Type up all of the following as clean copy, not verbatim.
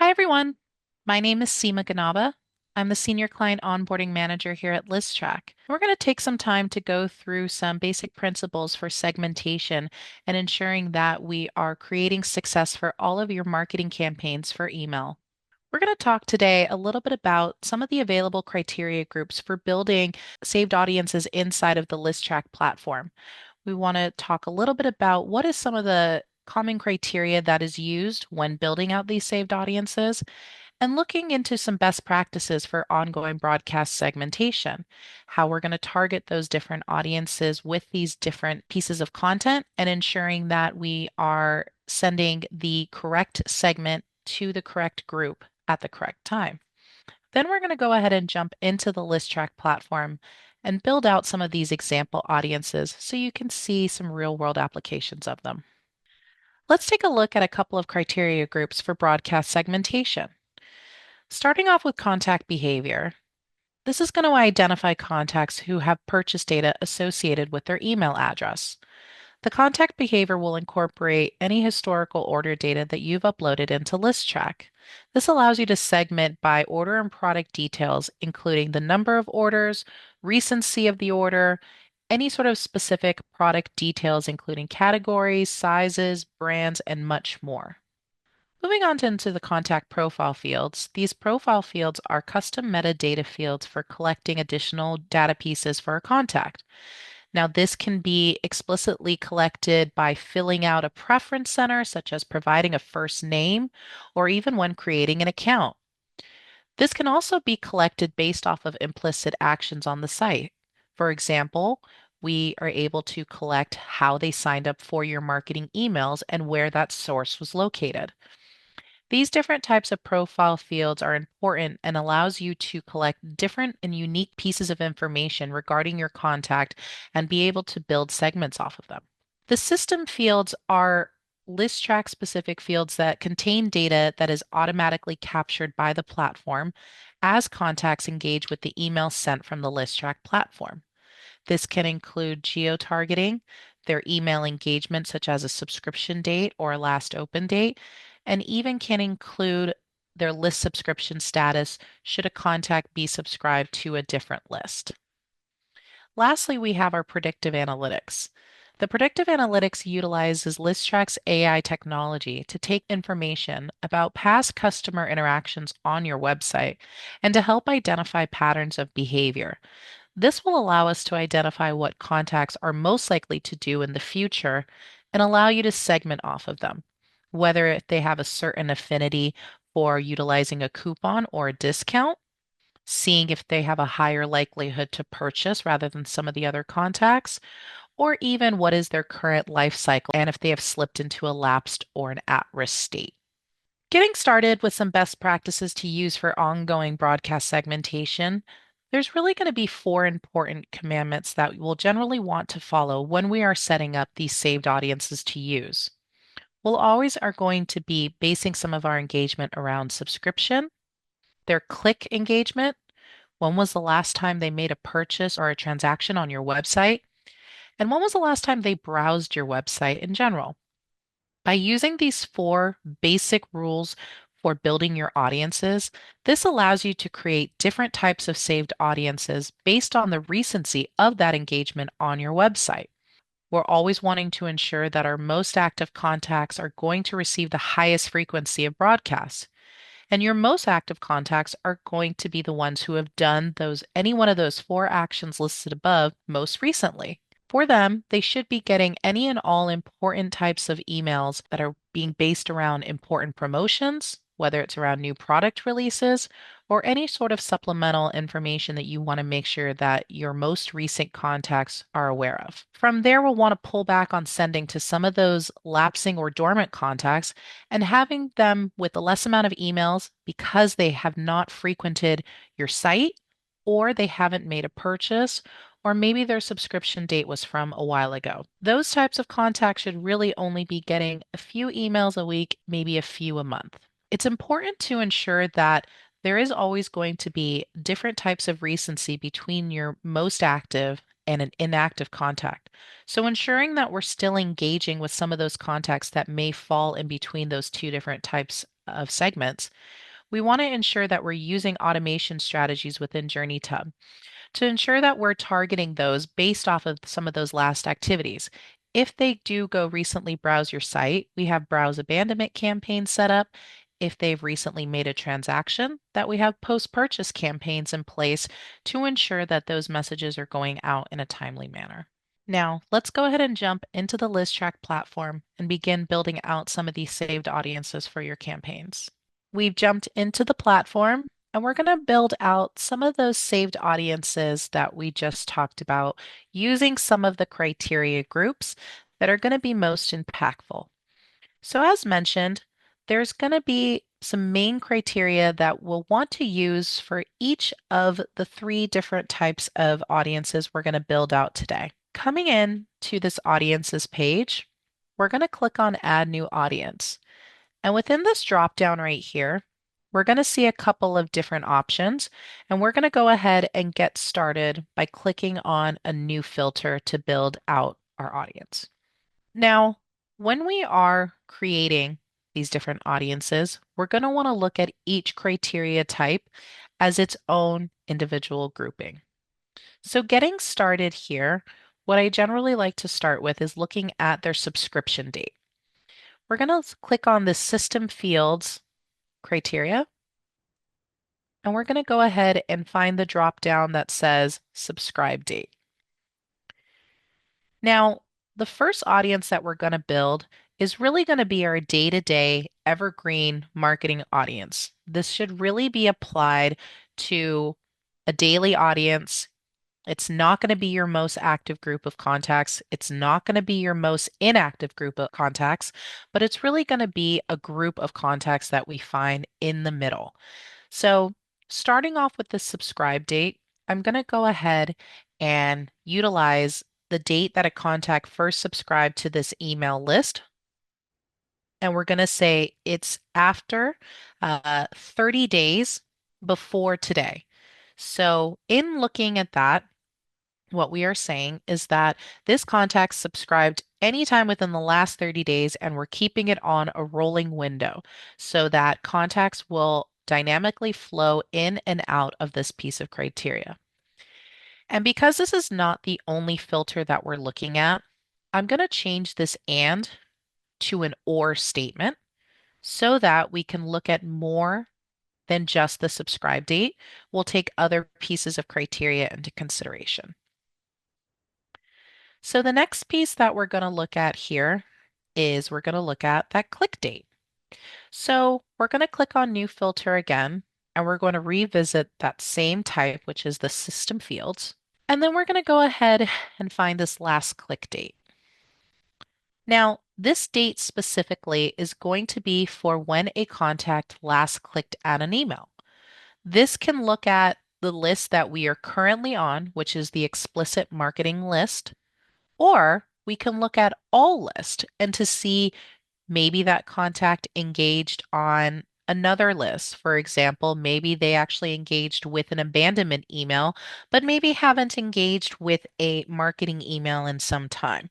Hi, everyone. My name is Seema Ganaba. I'm the Senior Client Onboarding Manager here at Listrak. We're going to take some time to go through some basic principles for segmentation and ensuring that we are creating success for all of your marketing campaigns for email. We're going to talk today a little bit about some of the available criteria groups for building saved audiences inside of the Listrak platform. We want to talk a little bit about what is some of the common criteria that is used when building out these saved audiences and looking into some best practices for ongoing broadcast segmentation, how we're going to target those different audiences with these different pieces of content and ensuring that we are sending the correct segment to the correct group at the correct time. Then we're going to go ahead and jump into the Listrak platform and build out some of these example audiences so you can see some real world applications of them. Let's take a look at a couple of criteria groups for broadcast segmentation. Starting off with contact behavior, this is going to identify contacts who have purchase data associated with their email address. The contact behavior will incorporate any historical order data that you've uploaded into Listrak. This allows you to segment by order and product details, including the number of orders, recency of the order, any sort of specific product details, including categories, sizes, brands, and much more. Moving on into the contact profile fields, these profile fields are custom metadata fields for collecting additional data pieces for a contact. Now, this can be explicitly collected by filling out a preference center, such as providing a first name, or even when creating an account. This can also be collected based off of implicit actions on the site. For example, we are able to collect how they signed up for your marketing emails and where that source was located. These different types of profile fields are important and allows you to collect different and unique pieces of information regarding your contact and be able to build segments off of them. The system fields are list track specific fields that contain data that is automatically captured by the platform as contacts engage with the email sent from the list track platform. This can include geo-targeting, their email engagement, such as a subscription date or a last open date, and even can include their list subscription status should a contact be subscribed to a different list. Lastly, we have our predictive analytics. The predictive analytics utilizes Listrak's AI technology to take information about past customer interactions on your website and to help identify patterns of behavior. This will allow us to identify what contacts are most likely to do in the future and allow you to segment off of them, whether they have a certain affinity for utilizing a coupon or a discount, seeing if they have a higher likelihood to purchase rather than some of the other contacts, or even what is their current life cycle and if they have slipped into a lapsed or an at-risk state. Getting started with some best practices to use for ongoing broadcast segmentation, there's really going to be four important commandments that we'll generally want to follow when we are setting up these saved audiences to use. We'll always are going to be basing some of our engagement around subscription, their click engagement, when was the last time they made a purchase or a transaction on your website, and when was the last time they browsed your website in general. By using these four basic rules for building your audiences, this allows you to create different types of saved audiences based on the recency of that engagement on your website. We're always wanting to ensure that our most active contacts are going to receive the highest frequency of broadcasts. And your most active contacts are going to be the ones who have done any one of those four actions listed above most recently. For them, they should be getting any and all important types of emails that are being based around important promotions, whether it's around new product releases or any sort of supplemental information that you want to make sure that your most recent contacts are aware of. From there, we'll want to pull back on sending to some of those lapsing or dormant contacts and having them with a less amount of emails because they have not frequented your site or they haven't made a purchase or maybe their subscription date was from a while ago. Those types of contacts should really only be getting a few emails a week, maybe a few a month. It's important to ensure that there is always going to be different types of recency between your most active and an inactive contact. So ensuring that we're still engaging with some of those contacts that may fall in between those two different types of segments, we want to ensure that we're using automation strategies within JourneyTub to ensure that we're targeting those based off of some of those last activities. If they do go recently browse your site, we have browse abandonment campaigns set up. If they've recently made a transaction, that we have post-purchase campaigns in place to ensure that those messages are going out in a timely manner. Now, let's go ahead and jump into the Listrak platform and begin building out some of these saved audiences for your campaigns. We've jumped into the platform and we're going to build out some of those saved audiences that we just talked about using some of the criteria groups that are going to be most impactful. So as mentioned, there's going to be some main criteria that we'll want to use for each of the three different types of audiences we're going to build out today. Coming in to this audiences page, we're going to click on add new audience. And within this drop down right here, we're going to see a couple of different options, and we're going to go ahead and get started by clicking on a new filter to build out our audience. Now, when we are creating these different audiences, we're going to want to look at each criteria type as its own individual grouping. So getting started here, what I generally like to start with is looking at their subscription date. We're going to click on the system fields criteria, and we're going to go ahead and find the drop down that says subscribe date. Now, the first audience that we're going to build is really going to be our day-to-day evergreen marketing audience. This should really be applied to a daily audience. It's not going to be your most active group of contacts. It's not going to be your most inactive group of contacts, but it's really going to be a group of contacts that we find in the middle. So starting off with the subscribe date, I'm going to go ahead and utilize the date that a contact first subscribed to this email list. And we're going to say it's after 30 days before today. So in looking at that, what we are saying is that this contact subscribed anytime within the last 30 days, and we're keeping it on a rolling window so that contacts will dynamically flow in and out of this piece of criteria. And because this is not the only filter that we're looking at, I'm going to change this and to an or statement so that we can look at more than just the subscribe date. We'll take other pieces of criteria into consideration. So the next piece that we're going to look at here is we're going to look at that click date. So we're going to click on new filter again, and we're going to revisit that same type, which is the system fields. And then we're going to go ahead and find this last click date. Now, this date specifically is going to be for when a contact last clicked at an email. This can look at the list that we are currently on, which is the explicit marketing list, or we can look at all list and to see maybe that contact engaged on another list. For example, maybe they actually engaged with an abandonment email, but maybe haven't engaged with a marketing email in some time.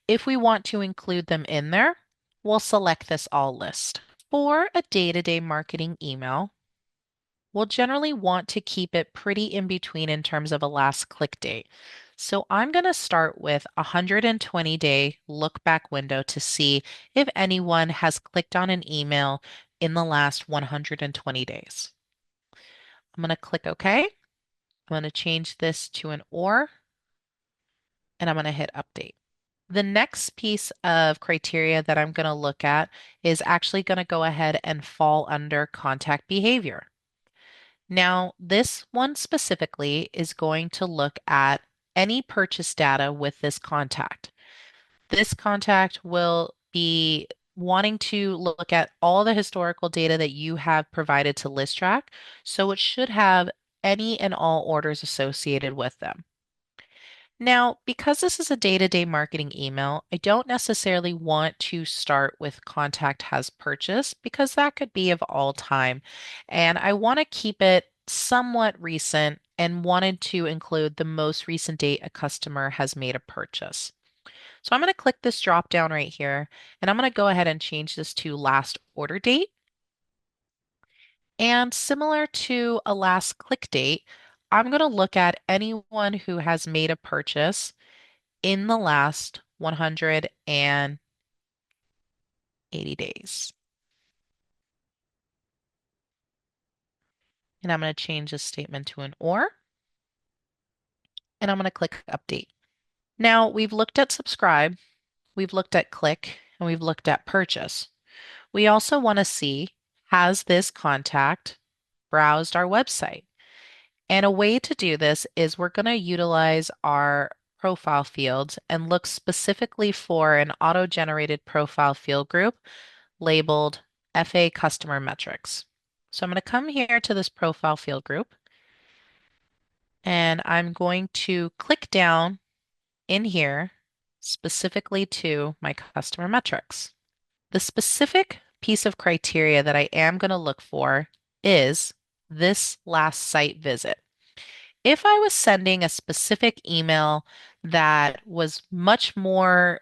If we want to include them in there, we'll select this all list. For a day-to-day marketing email, we'll generally want to keep it pretty in between in terms of a last click date. So I'm going to start with a 120-day look back window to see if anyone has clicked on an email in the last 120 days. I'm going to click OK. I'm going to change this to an or, and I'm going to hit update. The next piece of criteria that I'm going to look at is actually going to go ahead and fall under contact behavior. Now, this one specifically is going to look at any purchase data with this contact. This contact will be wanting to look at all the historical data that you have provided to Listrak, so it should have any and all orders associated with them. Now, because this is a day-to-day marketing email, I don't necessarily want to start with contact has purchased because that could be of all time. And I want to keep it somewhat recent and wanted to include the most recent date a customer has made a purchase. So I'm going to click this drop down right here, and I'm going to go ahead and change this to last order date. And similar to a last click date, I'm going to look at anyone who has made a purchase in the last 180 days. And I'm going to change this statement to an or, and I'm going to click update. Now we've looked at subscribe, we've looked at click, and we've looked at purchase. We also want to see, has this contact browsed our website? And a way to do this is we're going to utilize our profile fields and look specifically for an auto-generated profile field group labeled FA Customer Metrics. So I'm going to come here to this profile field group, and I'm going to click down in here specifically to my customer metrics. The specific piece of criteria that I am going to look for is this last site visit. If I was sending a specific email that was much more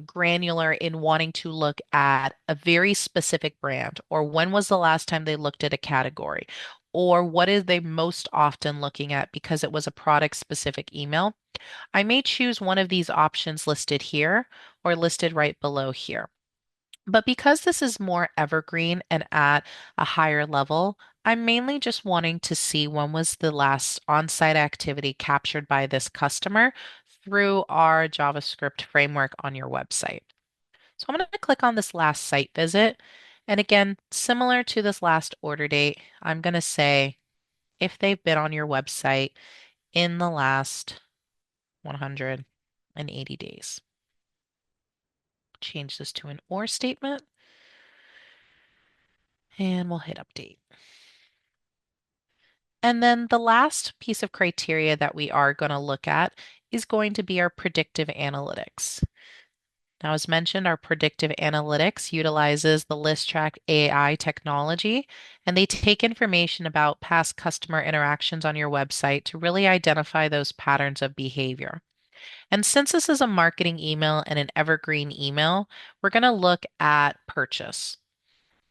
granular in wanting to look at a very specific brand, or when was the last time they looked at a category, or what is they most often looking at because it was a product specific email, I may choose one of these options listed here or listed right below here. But because this is more evergreen and at a higher level, I'm mainly just wanting to see when was the last on-site activity captured by this customer through our JavaScript framework on your website. So I'm going to click on this last site visit. And again, similar to this last order date, I'm going to say if they've been on your website in the last 180 days. Change this to an or statement, and we'll hit update. And then the last piece of criteria that we are going to look at is going to be our predictive analytics. Now, as mentioned, our predictive analytics utilizes the Listrak AI technology, and they take information about past customer interactions on your website to really identify those patterns of behavior. And since this is a marketing email and an evergreen email, we're going to look at purchase.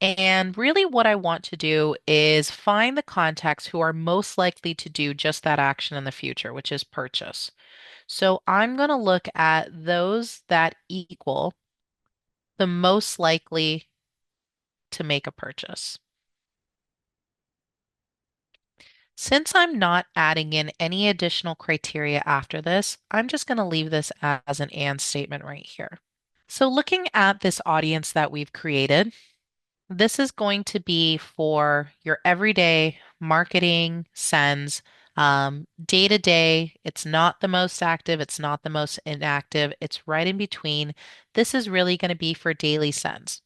And really, what I want to do is find the contacts who are most likely to do just that action in the future, which is purchase. So I'm going to look at those that equal the most likely to make a purchase. Since I'm not adding in any additional criteria after this, I'm just going to leave this as an and statement right here. So looking at this audience that we've created, this is going to be for your everyday marketing sends. Day to day, it's not the most active, it's not the most inactive, it's right in between. This is really going to be for daily sends.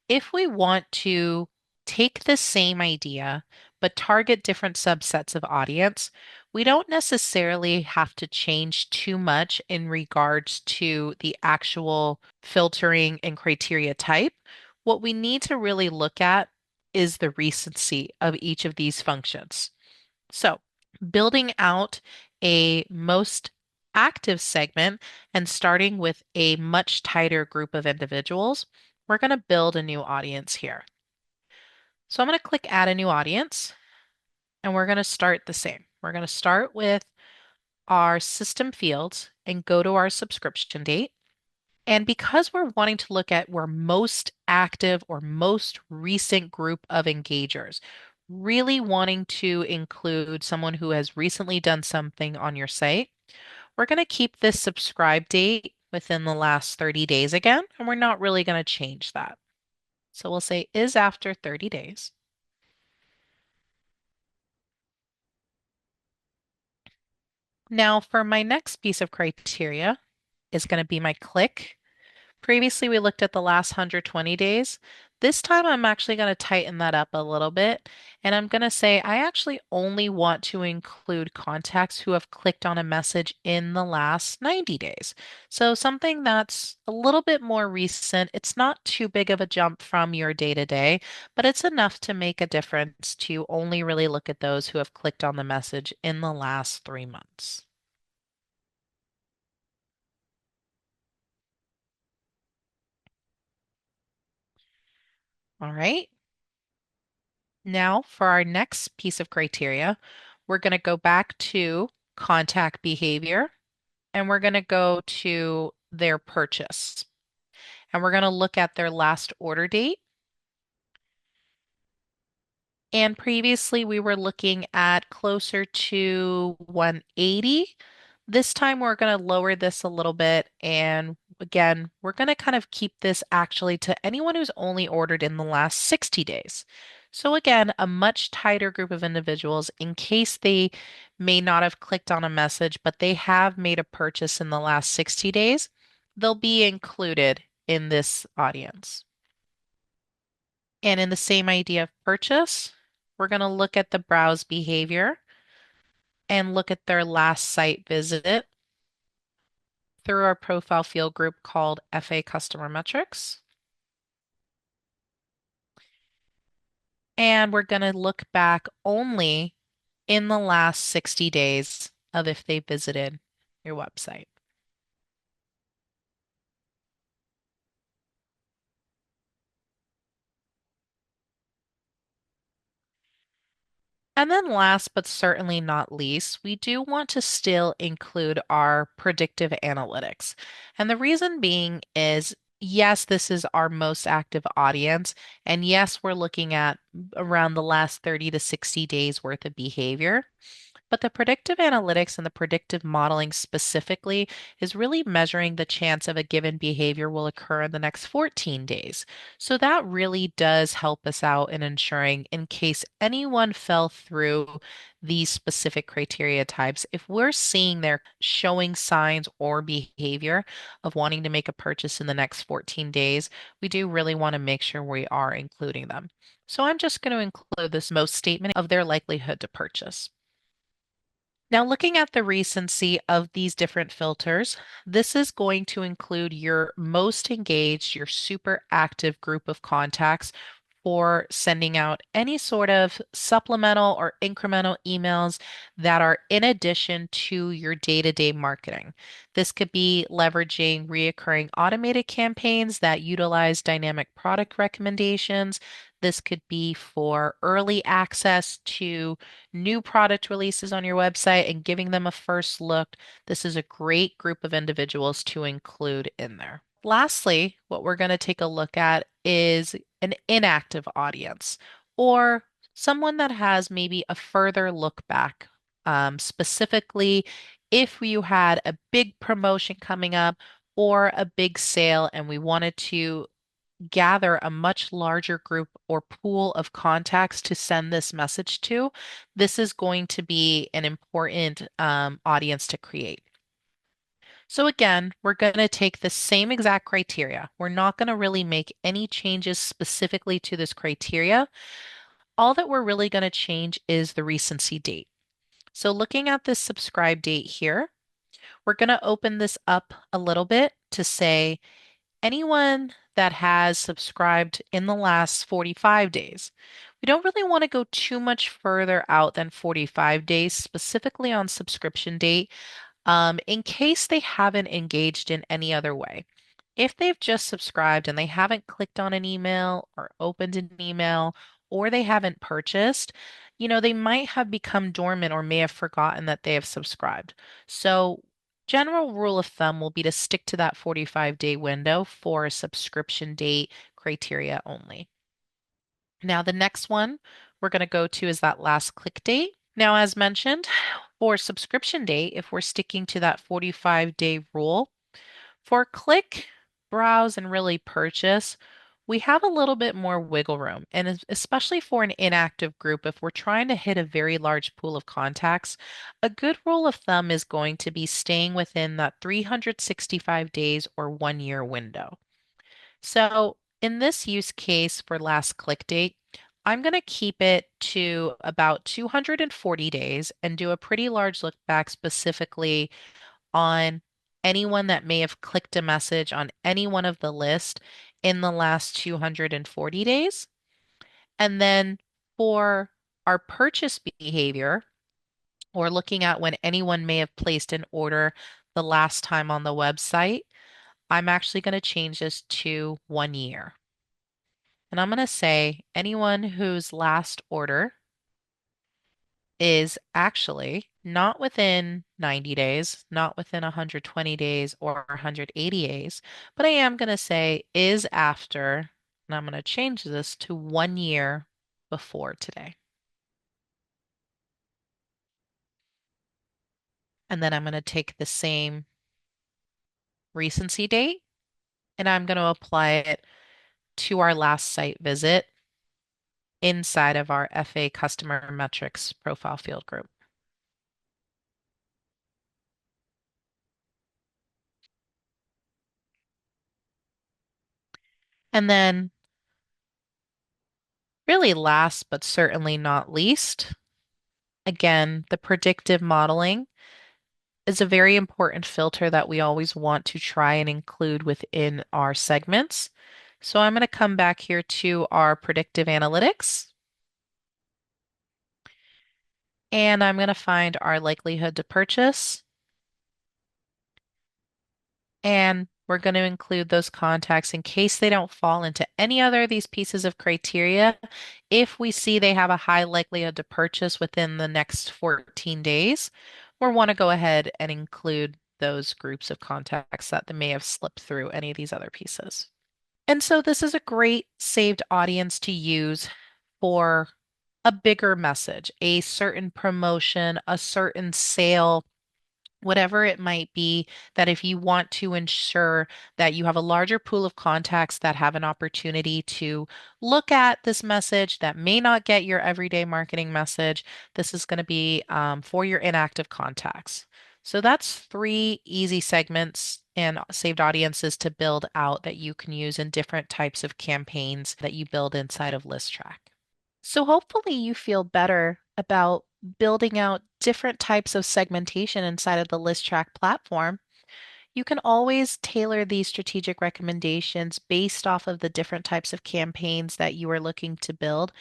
If we want to take the same idea but target different subsets of audience, we don't necessarily have to change too much in regards to the actual filtering and criteria type. What we need to really look at is the recency of each of these functions. So, building out a most active segment and starting with a much tighter group of individuals, we're going to build a new audience here. So I'm going to click add a new audience, and we're going to start the same. We're going to start with our system fields and go to our subscription date. And because we're wanting to look at our most active or most recent group of engagers, really wanting to include someone who has recently done something on your site, we're going to keep this subscribe date within the last 30 days again, and we're not really going to change that. So we'll say is after 30 days. Now for my next piece of criteria is going to be my click. Previously, we looked at the last 120 days. This time, I'm actually going to tighten that up a little bit. And I'm going to say I actually only want to include contacts who have clicked on a message in the last 90 days. So something that's a little bit more recent. It's not too big of a jump from your day to day, but it's enough to make a difference to only really look at those who have clicked on the message in the last 3 months. All right. Now, for our next piece of criteria, we're going to go back to contact behavior and we're going to go to their purchase. And we're going to look at their last order date. And previously we were looking at closer to 180. This time we're going to lower this a little bit. And again, we're going to kind of keep this actually to anyone who's only ordered in the last 60 days. So again, a much tighter group of individuals in case they may not have clicked on a message, but they have made a purchase in the last 60 days, they'll be included in this audience. And in the same idea of purchase, we're going to look at the browse behavior and look at their last site visit through our profile field group called FA Customer Metrics. And we're going to look back only in the last 60 days of if they visited your website. And then last but certainly not least, we do want to still include our predictive analytics. And the reason being is, yes, this is our most active audience. And yes, we're looking at around the last 30 to 60 days worth of behavior. But the predictive analytics and the predictive modeling specifically is really measuring the chance of a given behavior will occur in the next 14 days. So that really does help us out in ensuring, in case anyone fell through these specific criteria types, if we're seeing they're showing signs or behavior of wanting to make a purchase in the next 14 days, we do really want to make sure we are including them. So I'm just going to include this most statement of their likelihood to purchase. Now, looking at the recency of these different filters, this is going to include your most engaged, your super active group of contacts for sending out any sort of supplemental or incremental emails that are in addition to your day-to-day marketing. This could be leveraging reoccurring automated campaigns that utilize dynamic product recommendations. This could be for early access to new product releases on your website and giving them a first look. This is a great group of individuals to include in there. Lastly, what we're going to take a look at is an inactive audience or someone that has maybe a further look back. Specifically, if you had a big promotion coming up or a big sale and we wanted to gather a much larger group or pool of contacts to send this message to, this is going to be an important audience to create. So again, we're going to take the same exact criteria. We're not going to really make any changes specifically to this criteria. All that we're really going to change is the recency date. So looking at this subscribe date here, we're going to open this up a little bit to say anyone that has subscribed in the last 45 days. We don't really want to go too much further out than 45 days, specifically on subscription date, in case they haven't engaged in any other way. If they've just subscribed and they haven't clicked on an email or opened an email or they haven't purchased, they might have become dormant or may have forgotten that they have subscribed. So, general rule of thumb will be to stick to that 45-day window for a subscription date criteria only. Now, the next one we're going to go to is that last click date. Now, as mentioned, for subscription date, if we're sticking to that 45-day rule, for click, browse, and really purchase, we have a little bit more wiggle room. And especially for an inactive group, if we're trying to hit a very large pool of contacts, a good rule of thumb is going to be staying within that 365 days or 1 year window. So in this use case for last click date, I'm going to keep it to about 240 days and do a pretty large look back specifically on anyone that may have clicked a message on any one of the list in the last 240 days. And then for our purchase behavior, or looking at when anyone may have placed an order the last time on the website, I'm actually going to change this to 1 year. And I'm going to say anyone whose last order is actually not within 90 days, not within 120 days or 180 days, but I am going to say is after, and I'm going to change this to 1 year before today. And then I'm going to take the same recency date and I'm going to apply it to our last site visit inside of our FA customer metrics profile field group. And then really last but certainly not least, again, the predictive modeling is a very important filter that we always want to try and include within our segments. So I'm going to come back here to our predictive analytics, and I'm going to find our likelihood to purchase. And we're going to include those contacts in case they don't fall into any other of these pieces of criteria. If we see they have a high likelihood to purchase within the next 14 days, we want to go ahead and include those groups of contacts that they may have slipped through any of these other pieces. And so this is a great saved audience to use for a bigger message, a certain promotion, a certain sale, whatever it might be, that if you want to ensure that you have a larger pool of contacts that have an opportunity to look at this message that may not get your everyday marketing message, this is going to be for your inactive contacts. So that's three easy segments and saved audiences to build out that you can use in different types of campaigns that you build inside of Listrak. So hopefully you feel better about building out different types of segmentation inside of the Listrak platform. You can always tailor these strategic recommendations based off of the different types of campaigns that you are looking to build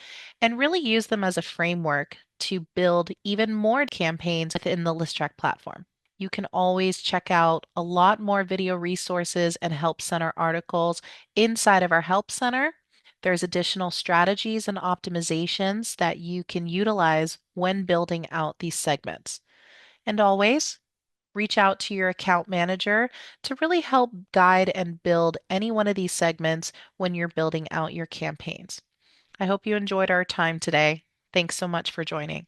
and really use them as a framework to build even more campaigns within the Listrak platform. You can always check out a lot more video resources and Help Center articles inside of our Help Center. There's additional strategies and optimizations that you can utilize when building out these segments. And always reach out to your account manager to really help guide and build any one of these segments when you're building out your campaigns. I hope you enjoyed our time today. Thanks so much for joining.